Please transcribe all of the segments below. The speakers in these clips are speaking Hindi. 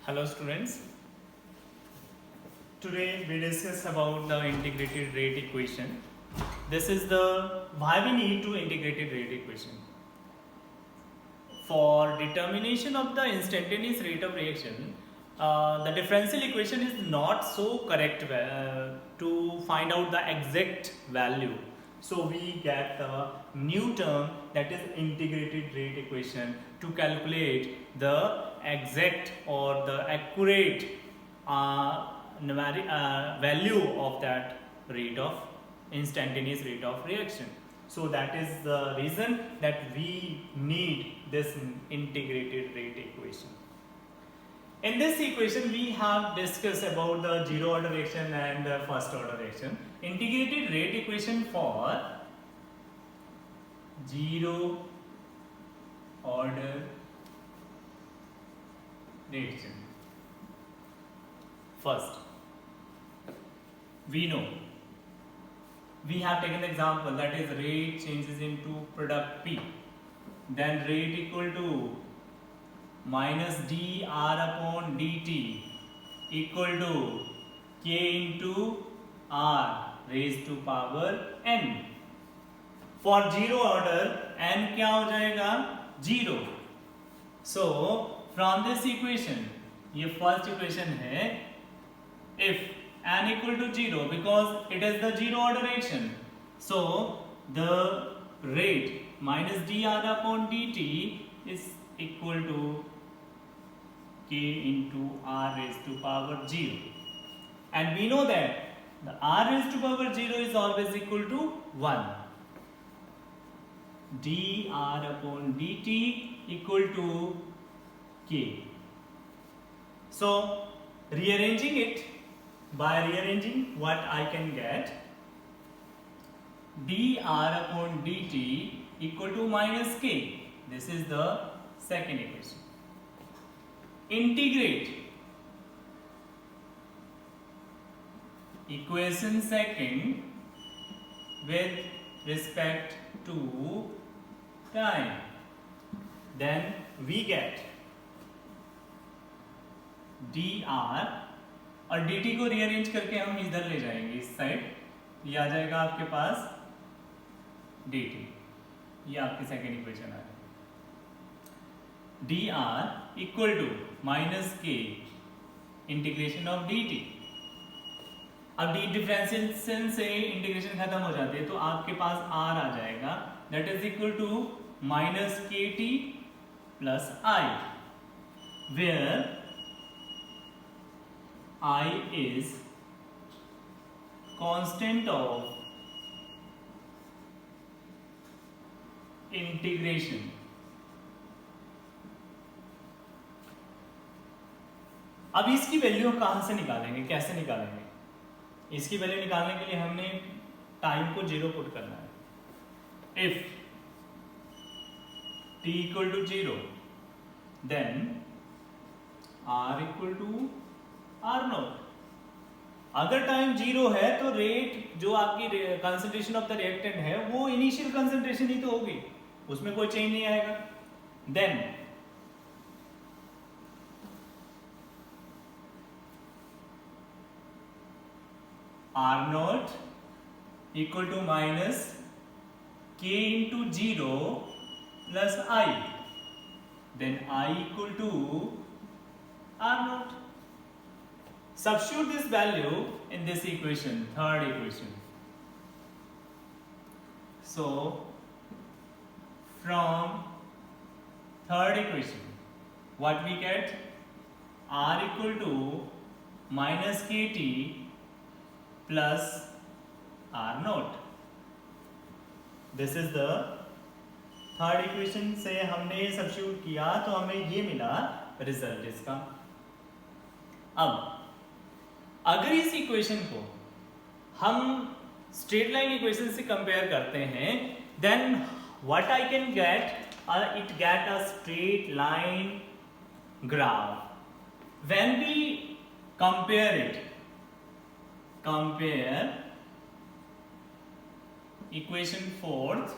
Hello students, today we discuss about the integrated rate equation. This is the why we need to integrated rate equation. For determination of the instantaneous rate of reaction, the differential equation is not so correct to find out the exact value. So we get the new term, that is integrated rate equation, to calculate the exact or the accurate value of that rate of instantaneous rate of reaction. So that is the reason that we need this integrated rate equation. In this equation we have discussed about the zero order reaction and the first order reaction. Integrated rate equation for zero order reaction. First, we know, we have taken the example, that is rate changes into product P, then rate equal to minus dr upon dt equal to k into r raised to power n. For zero order n क्या हो जाएगा? 0. So from this equation, ये first equation है, if n equal to 0, because it is the zero order reaction, so the rate minus dr upon dt is equal to k into r raised to power 0, and we know that the r raised to power 0 is always equal to 1. dr upon dt equal to k. So rearranging it, by rearranging, what I can get, dr upon dt equal to minus k. This is the second equation. Integrate equation second with respect to time, then we get dr और dt को रीअरेंज करके हम इधर ले जाएंगे, इस साइड ये आ जाएगा आपके पास dt, ये आपकी सेकेंड इक्वेशन आ रही है, dr इक्वल टू माइनस के इंटीग्रेशन ऑफ dt. अब डी डिफरेंशिएशन से इंटीग्रेशन खत्म हो जाती है, तो आपके पास r आ जाएगा, that is equal to minus k t plus I, where I is constant of integration. अब इसकी वैल्यू हम कहां से निकालेंगे, कैसे निकालेंगे? इसकी वैल्यू निकालने के लिए हमने टाइम को 0 पुट करना है. If t equal to 0, then r equal to R not. अगर टाइम 0 है तो रेट जो आपकी कंसंट्रेशन ऑफ द रिएक्टेंट है वो इनिशियल कंसंट्रेशन ही तो होगी, उसमें कोई चेंज नहीं आएगा. Then r not equal to minus k into 0 plus I, then I equal to are not. Substitute this value in this equation, third equation. So from third equation, what we get? R equal to minus kt plus R naught. This is the third equation. से हमने substitute किया तो हमें ये मिला result इसका. अब अगर इस इक्वेशन को हम स्ट्रेट लाइन इक्वेशन से कंपेयर करते हैं, then what I can get, it get a straight line graph. When we compare it, compare equation fourth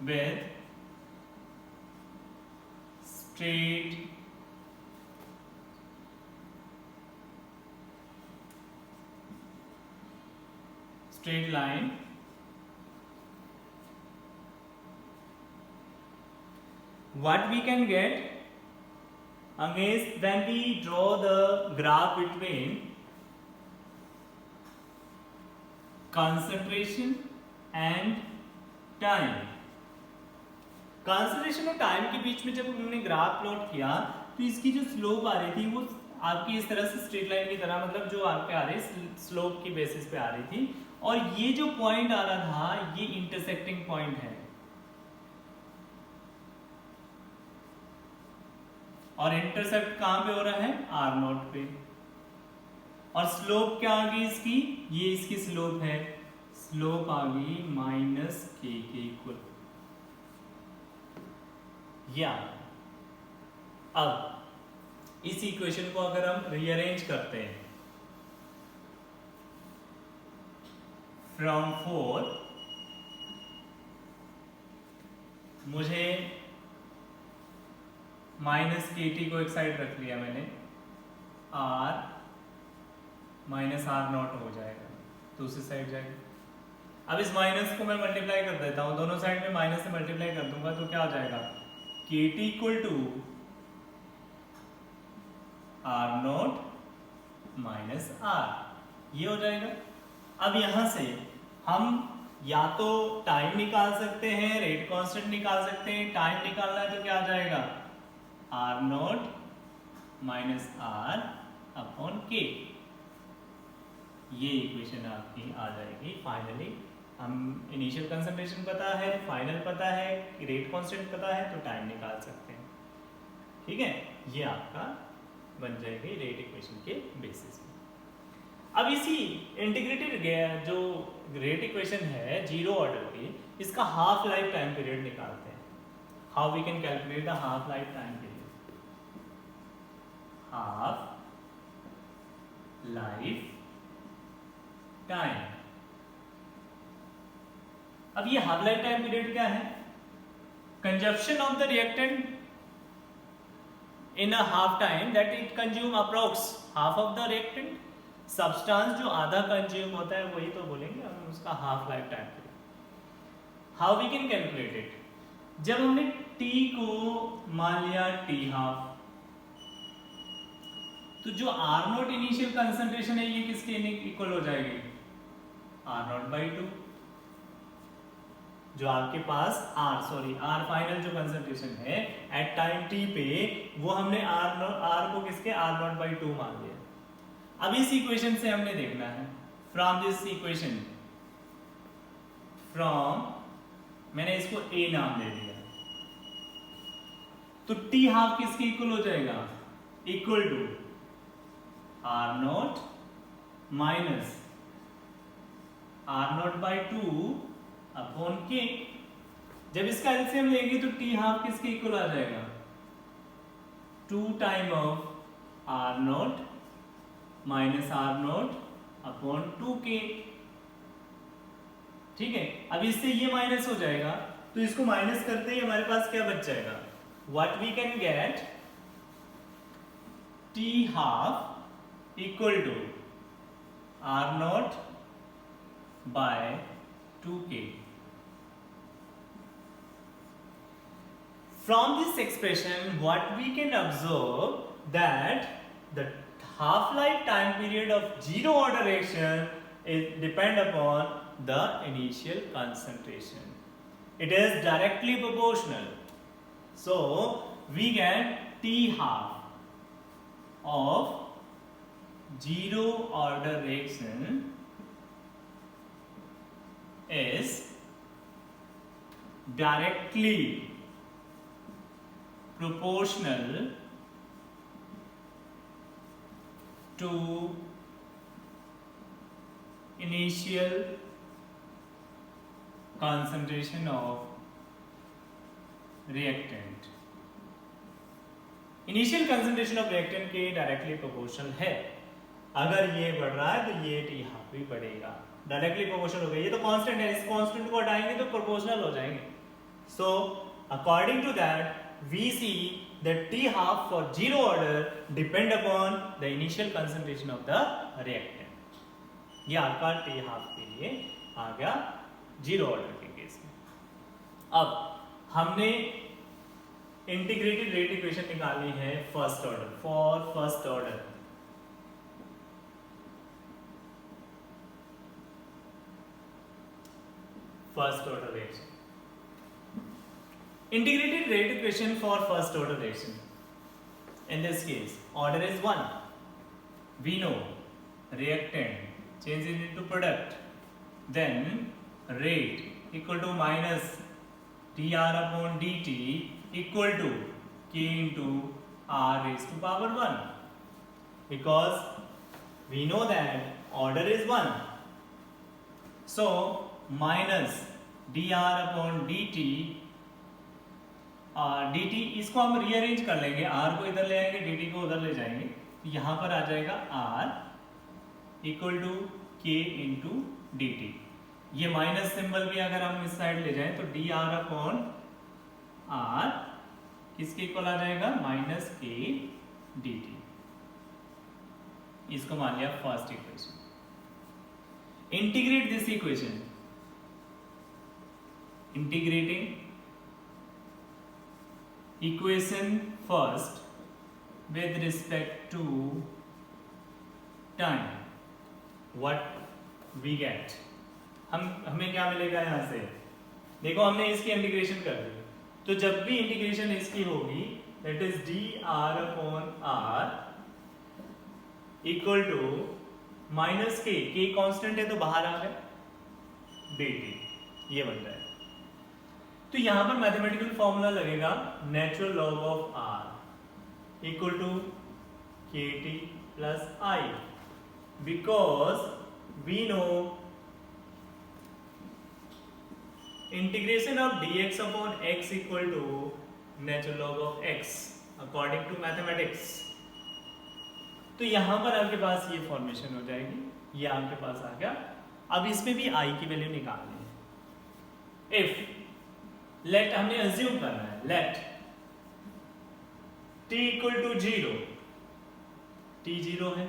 with straight line what we can get against when we draw the graph between concentration and time. Concentration और टाइम के बीच में जब हमने ग्राफ प्लॉट किया तो इसकी जो स्लोप आ रही थी वो आपकी इस तरह से स्ट्रेट लाइन की तरह, मतलब जो आपके आ रही स्लोप की बेसिस पे आ रही थी, और ये जो पॉइंट आ रहा था ये इंटरसेक्टिंग पॉइंट है, और इंटरसेप्ट कहां पे हो रहा है, आर नोट पे, और स्लोप क्या आ गई इसकी, ये इसकी स्लोप है, स्लोप आ गई माइनस के इक्वल। या अब इस इक्वेशन को अगर हम रीअरेंज करते हैं फ्रॉम 4, मुझे माइनस के टी को एक साइड रख लिया मैंने, आर माइनस आर नॉट हो जाएगा, दूसरी साइड जाएगा। अब इस माइनस को मैं मल्टीप्लाई कर देता हूं, दोनों साइड में माइनस से मल्टीप्लाई कर दूंगा तो क्या हो जाएगा, K T equal to are not minus R, ये हो जाएगा। अब यहां से हम या तो टाइम निकाल सकते हैं, रेट कांस्टेंट निकाल सकते हैं। टाइम निकालना है तो क्या आ जाएगा, R not minus R upon K, ये इक्वेशन आपकी आ जाएगी। फाइनली हम इनिशियल कंसंट्रेशन पता है, फाइनल पता है, रेट कांस्टेंट पता है, तो टाइम निकाल सकते हैं। ठीक है, ये आपका बन जाएगी रेट इक्वेशन के बेसिस पे। अब इसी इंटीग्रेटेड जो रेट इक्वेशन है जीरो ऑर्डर की, इसका हाफ लाइफ टाइम पीरियड निकालते हैं। How we can calculate the half life time period, half life time. अब ये हाफ लाइफ टाइम पीरियड क्या है, consumption of the reactant in a half time that it consume approx half of the reactant, substance जो आधा कंज्यूम होता है वही तो बोलेंगे हम उसका half life time period. How we can calculate it, जब हमने T को मान लिया T हाफ, तो जो R नॉट इनिशियल कंसंट्रेशन है ये किसके इक्वल हो जाएगी, R नॉट बाई 2। जो आपके पास R फाइनल जो कंसंट्रेशन है एट टाइम T पे, वो हमने R को किसके R नॉट बाई 2 मान लिया। अब इस इक्वेशन से हमने देखना है, फ्रॉम दिस इक्वेशन, फ्रॉम, मैंने इसको A नाम दे दिया, तो T हाफ किसके इक्वल हो जाएगा, equal to R not minus R not by 2 upon K. जब इसका एलसीएम लेंगे तो T हाफ किसके इक्वल आ जाएगा, 2 time of R not minus R not upon 2K। ठीक है, अब इससे ये माइनस हो जाएगा, तो इसको माइनस करते ही हमारे पास क्या बच जाएगा, what we can get, T half equal to R not by 2K। From this expression, what we can observe that the half-life time period of zero order reaction is depend upon the initial concentration. It is directly proportional. So we get T half of zero order reaction is directly proportional to initial concentration of reactant। Initial concentration of reactant के डायरेक्टली प्रोपोर्शनल है। अगर ये बढ़ रहा है तो ये T हाफ भी बढ़ेगा, डायरेक्टली प्रोपोर्शनल हो गया। ये तो कांस्टेंट है, इस कांस्टेंट को हटाएंगे तो प्रोपोर्शनल हो जाएंगे। So according to that we see that T half for zero order depend upon the initial concentration of the reactant. ये आपका T half के लिए आ गया जीरो ऑर्डर के केस में। अब हमने इंटीग्रेटेड रेट इक्वेशन निकालनी है first order, for first order. First order reaction, integrated rate equation for first order reaction. In this case, order is 1. We know reactant changes into product, then rate equal to minus dr upon dt equal to k into r raised to power 1, because we know that order is 1. So minus dr upon dt dt, इसको हम रीअरेंज कर लेंगे, r को इधर ले आएंगे, dt को उधर ले जाएंगे, तो यहाँ पर आ जाएगा r equal to k into D T. ये माइनस सिंबल भी अगर हम इस साइड ले जाएं तो डी आर अपॉन आर किसके इक्वल आ जाएगा, माइनस के डी टी। इसको मान लिया first equation. Integrate this equation, integrating equation first with respect to time, what we get, हमें क्या मिलेगा यहां से, देखो हमने इसकी इंटीग्रेशन कर दी, तो जब भी इंटीग्रेशन इसकी होगी that is dr upon r equal to minus K constant है तो बाहर आ गया dt, ये बन जाएगा। तो यहां पर मैथमेटिकल फॉर्मूला लगेगा natural log of r equal to k t plus I, because we know integration of dx upon x equal to natural log of x according to mathematics. तो यहां पर आपके पास ये फॉर्मेशन हो जाएगी, ये आपके पास आ गया। अब इसमें भी i की वैल्यू निकालनी है। इफ लेट हमने अज्यूम करना है, let t equal to 0, t 0 है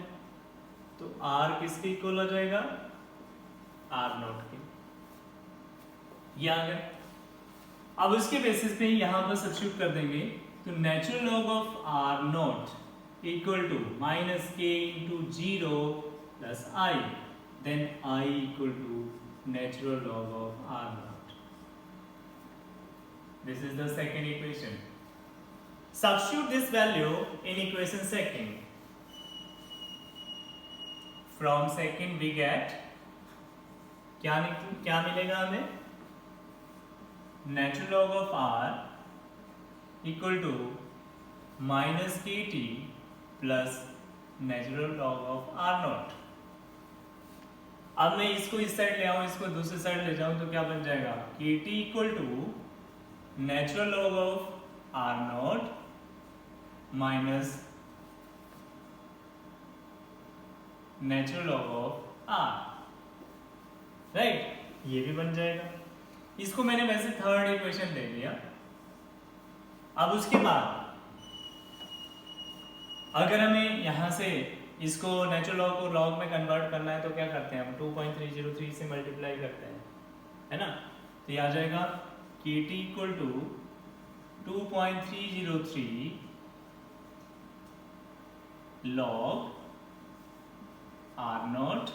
तो r किसके इक्वल हो जाएगा, r नॉट के, ये आ गया। अब उसके बेसिस पे यहां पर सब्स्टिट्यूट कर देंगे, तो natural log of r not equal to minus k into 0 plus i, then i equal to natural log of r not. This is the second equation. Substitute this value in equation second. From second we get क्या मिलेगा हमें, natural log of r equal to minus k t plus natural log of r not. अब मैं इसको इस साइड ले आऊं, इसको दूसरी साइड ले जाऊं, तो क्या बन जाएगा, K T equal to natural log of R not minus natural log of R, right, ये भी बन जाएगा। इसको मैंने वैसे थर्ड इक्वेशन ले लिया। अब उसके बाद अगर हमें यहां से इसको नेचुरल लॉग को लॉग में कन्वर्ट करना है तो क्या करते हैं हम, 2.303 से मल्टीप्लाई करते हैं, है ना, तो ये आ जाएगा KT equal to 2.303 log R not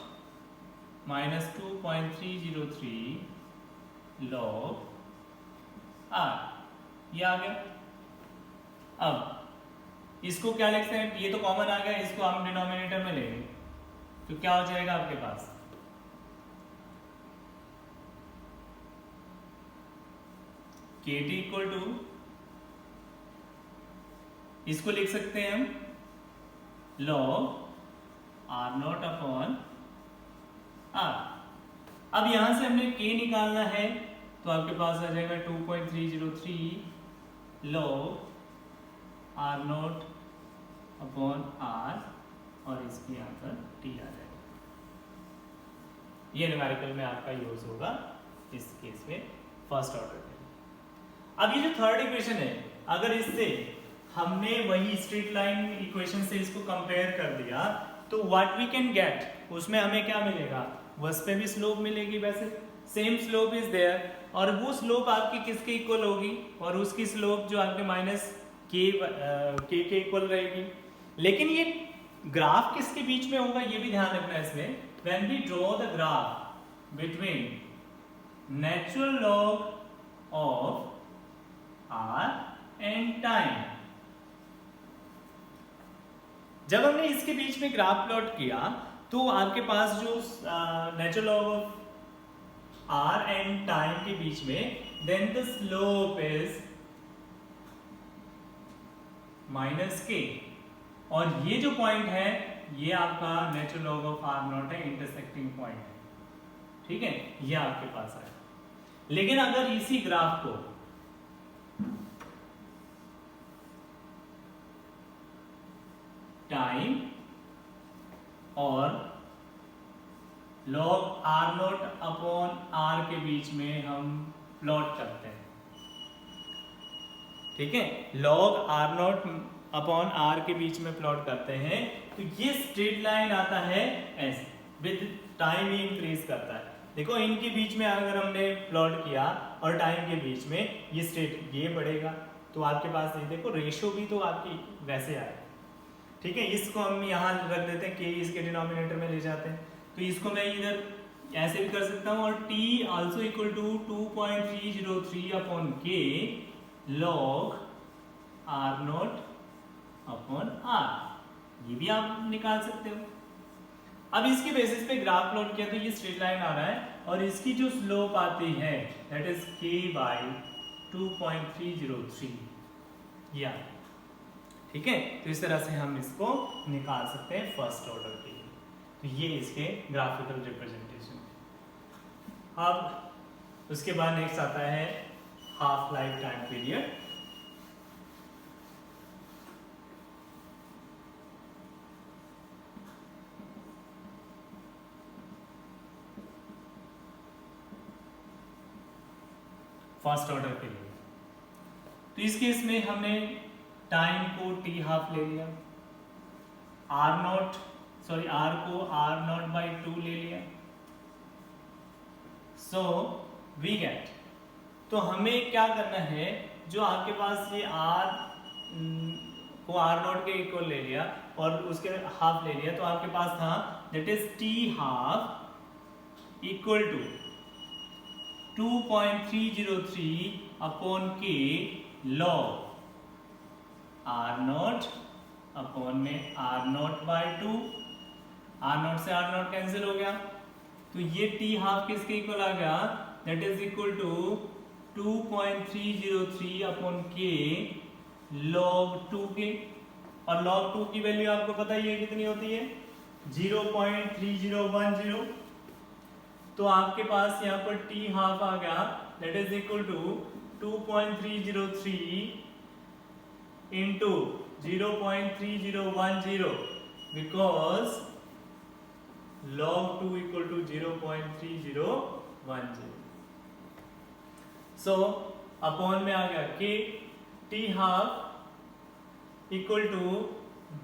minus 2.303 log R, ये आ गया। अब इसको क्या लिखते हैं, ये तो कॉमन आ गया, इसको हम डिनोमिनेटर में लेंगे, तो क्या हो जाएगा आपके पास, KT इक्वल टू, इसको लिख सकते हैं हम log R not upon R। अब यहां से हमने K निकालना है, तो आपके पास आ जाएगा 2.303 log R not upon R, और इसके यहाँ पर T आ जाएगा। ये न्यूमेरिकल में आपका यूज होगा इस केस में फर्स्ट ऑर्डर के। अब ये जो थर्ड इक्वेशन है अगर इससे हमने वही स्ट्रेट लाइन इक्वेशन से इसको कंपेयर कर दिया तो व्हाट वी कैन गेट, उसमें हमें क्या मिलेगा, उस पे भी स्लोप मिलेगी, वैसे सेम स्लोप इज देयर, और वो स्लोप आपकी किसके इक्वल होगी, और उसकी स्लोप जो आपके माइनस के इक्वल रहेगी। लेकिन ये ग्राफ किसके बीच में होगा ये भी ध्यान रखना है इसमें, when we draw the graph between natural log of R and time. जब हमने इसके बीच में ग्राफ प्लॉट किया तो आपके पास जो natural log of R and time के बीच में, then the slope is minus K, और ये जो पॉइंट है ये आपका natural log of R not है, इंटरसेक्टिंग पॉइंट है, ठीक है, ये आपके पास आया। लेकिन अगर इसी ग्राफ को टाइम और log are not upon R के बीच में हम प्लॉट करते हैं, ठीक है, log are not upon R के बीच में प्लॉट करते हैं, तो ये स्ट्रेट लाइन आता है ऐसे, विद टाइम ही इंक्रीज करता है। देखो इनके बीच में अगर हमने प्लॉट किया और टाइम के बीच में ये स्ट्रेट ये बढ़ेगा, तो आपके पास ये देखो रेशो भी तो आपकी वैसे आए, ठीक है। इसको हम यहाँ रख देते हैं, के इसके डिनोमिनेटर में ले जाते हैं, तो इसको मैं इधर ऐसे भी कर सकता हूँ, और t also equal to 2.303 upon के log are not upon r, ये भी आप निकाल सकते हो। अब इसके बेसिस पे ग्राफ प्लॉट किया तो ये स्ट्रेट लाइन आ रहा है, और इसकी जो स्लोप आती है दैट इज k बाई 2.303, या ठीक है। तो इस तरह से हम इसको निकाल सकते हैं फर्स्ट ऑर्डर के लिए। तो ये इसके ग्राफिकल रिप्रेजेंटेशन। अब उसके बाद नेक्स्ट आता है half life time period. First order के लिए तो इस केस में हमने टाइम को टी हाफ ले लिया, आर को आर नॉट बाई 2 ले लिया, सो वी गेट, तो हमें क्या करना है, जो आपके पास ये आर को आर नॉट के इक्वल ले लिया और उसके हाफ ले लिया, तो आपके पास था that is T half equal to 2.303 upon के लॉग आर नॉट अपॉन में R not by 2, R not से आर नॉट कैंसिल हो गया, तो ये टी हाफ किसके इक्वल आ गया, that is equal to 2.303 upon के लॉग 2 के, और लॉग 2 की वैल्यू आपको पता ही है कितनी होती है, 0.3010, तो आपके पास यहाँ पर टी हाफ आ गया that is equal to 2.303 into 0.3010 because log 2 equal to 0.3010. So upon में आ गया k t half equal to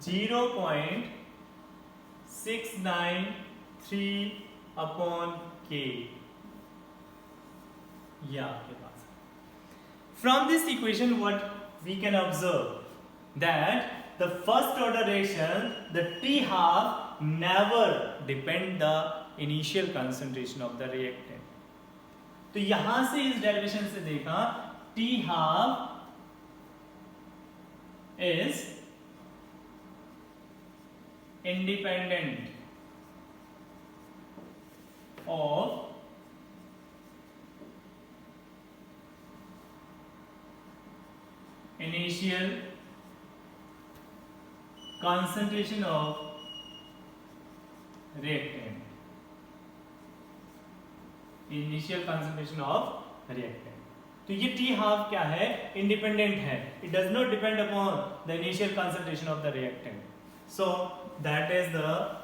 0.693 upon k, ये आपके पास। From this equation what we can observe that the first order reaction, the T half never depend the initial concentration of the reactant. तो यहां से इस डेरिवेशन से देखा T half is independent of initial concentration of reactant, initial concentration of reactant। तो ये T half क्या है, इंडिपेंडेंट है, it does not depend upon the initial concentration of the reactant, so that is the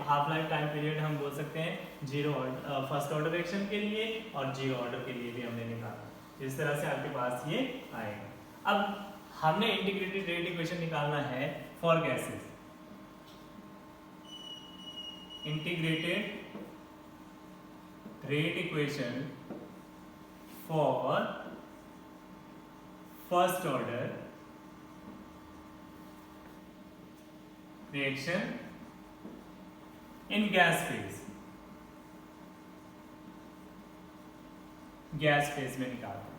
half life time period हम बोल सकते हैं जीरो फर्स्ट ऑर्डर रिएक्शन के लिए, और जीरो ऑर्डर के लिए भी हमने निकाला, इस तरह से आपके पास ये आएगा। अब हमने इंटीग्रेटेड रेट इक्वेशन निकालना है for gases. Integrated rate equation for first order reaction in gas phase. Gas phase में निकालते हैं।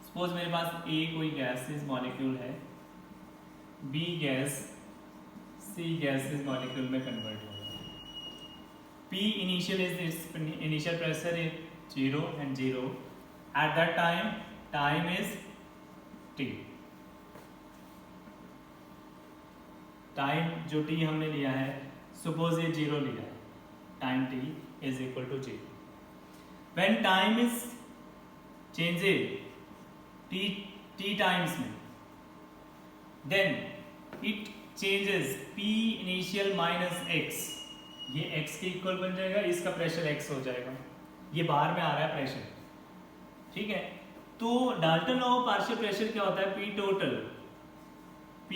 सपोज मेरे पास ए कोई गैसेस मॉलिक्यूल है, B gas C gases molecule में कन्वर्ट होगा। P initial is its initial pressure is 0 and 0. At that time is T. Time जो T हमने लिया है, suppose ये 0 लिया है, time T is equal to 0. When time is changes T times में, then it changes P initial minus X. ये x के इक्वल बन जाएगा, इसका प्रेशर x हो जाएगा, ये बाहर में आ रहा है प्रेशर, ठीक है। तो Dalton law of partial pressure क्या होता है, P total P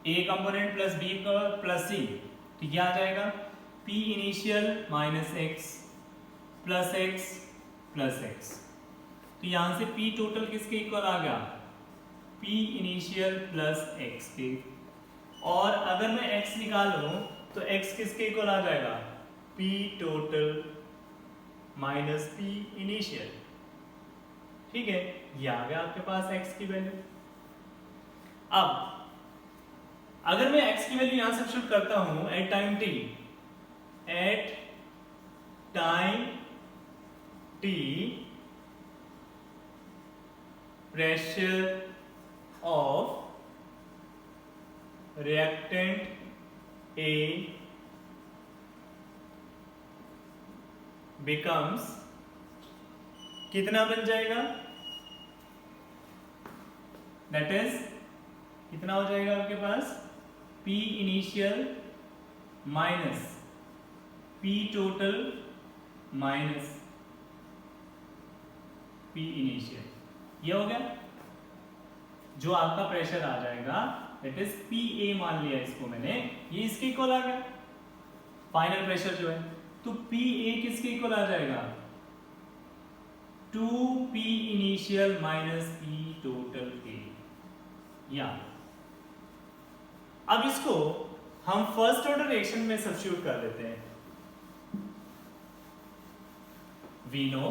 A component plus B plus C, तो क्या आ जाएगा P initial minus x plus x plus x। तो यहां से P टोटल किसके इक्वल आ गया, P इनिशियल प्लस x के। और अगर मैं x निकालूं तो x किसके इक्वल आ जाएगा, P total minus P initial, ठीक है। ये आ गया आपके पास x की वैल्यू। अब अगर मैं x की वैल्यू यहां सब्स्टिट्यूट करता हूं at time t, at time t pressure of reactant A becomes कितना बन जाएगा, that is कितना हो जाएगा आपके पास, P initial minus P total minus P initial, ये हो गया। जो आपका प्रेशर आ जाएगा दैट इज PA मान लिया इसको मैंने, ये इसके इक्वल आ गया फाइनल प्रेशर जो है। तो PA किसके इक्वल आ जाएगा, 2P initial minus P total के। या अब इसको हम फर्स्ट ऑर्डर रिएक्शन में सब्स्टिट्यूट कर देते हैं। We know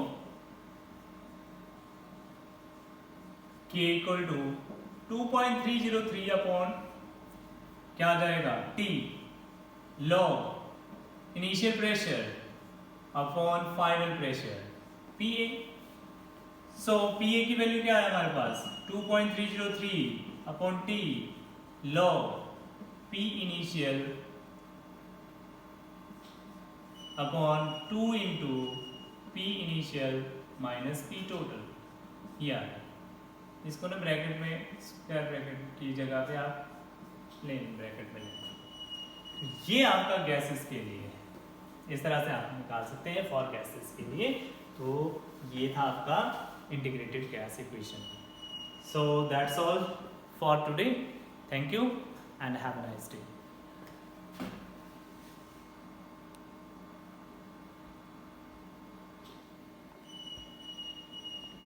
K equal to 2.303 upon क्या आ जाएगा, T log initial pressure upon final pressure PA। So PA की वैल्यू क्या है हमारे पास, 2.303 upon T log P initial upon 2 into P initial minus P total. या इसको ना ब्रैकेट में, स्क्वायर ब्रैकेट की जगह पे आप प्लेन ब्रैकेट में लेंगे। ये आपका गैसेस के लिए है, इस तरह से आप निकाल सकते हैं फॉर गैसेस के लिए। तो ये था आपका integrated gas equation. So that's all for today, thank you and have a nice day.